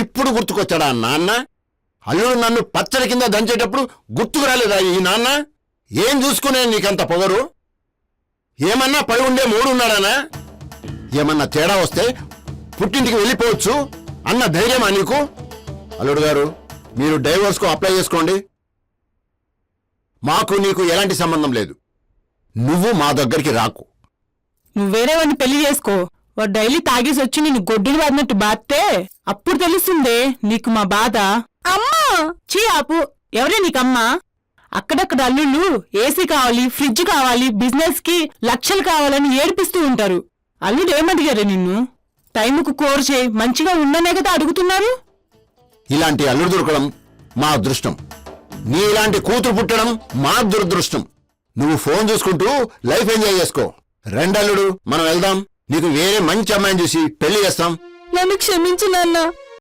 ఇప్పుడు గుర్తుకొచ్చాడా నాన్న? అల్లుడు నన్ను పచ్చడి కింద దంచేటప్పుడు గుర్తుకు రాలేదా ఈ నాన్న? ఏం చూసుకునే నీకంత పొగరు? ఏమన్నా పై ఉండే మూడున్నాడానా? ఏమన్నా తేడా వస్తే పుట్టింటికి వెళ్ళిపోవచ్చు అన్న ధైర్యమా నీకు? అల్లుడు గారు, మీరు డైవోర్స్కు అప్లై చేసుకోండి. మాకు నీకు ఎలాంటి సంబంధం లేదు. నువ్వు మా దగ్గరికి రాకు. నువ్వు వేరే వాడిని పెళ్లి చేసుకో. వాడు డైలీ తాగేసి వచ్చి నిన్ను గొడ్డుని వాడినట్టు బాస్తే అప్పుడు తెలుస్తుందే నీకు మా బాధ. అమ్మా చీ ఆపు. ఎవరే నీకమ్మా? అక్కడక్కడ అల్లుళ్ళు ఏసీ కావాలి, ఫ్రిడ్జ్ కావాలి, బిజినెస్ కి లక్షలు కావాలని ఏడిపిస్తూ ఉంటారు. అల్లుడు ఏమడిగారే నిన్ను? టైముకు కోర్ చేయి, మంచిగా ఉండనే కదా అడుగుతున్నారు. ఇలాంటి అల్లుడు దొరకడం మా అదృష్టం. నీ ఇలాంటి కూతురు పుట్టడం మా దురదృష్టం. నువ్వు ఫోన్ చూసుకుంటూ లైఫ్ ఎంజాయ్ చేసుకో. రెండల్లుడు, మనం వెళ్దాం. నీకు వేరే మంచి అమ్మాయిని చూసి పెళ్లి చేస్తాం. నన్ను క్షమించు నాన్న.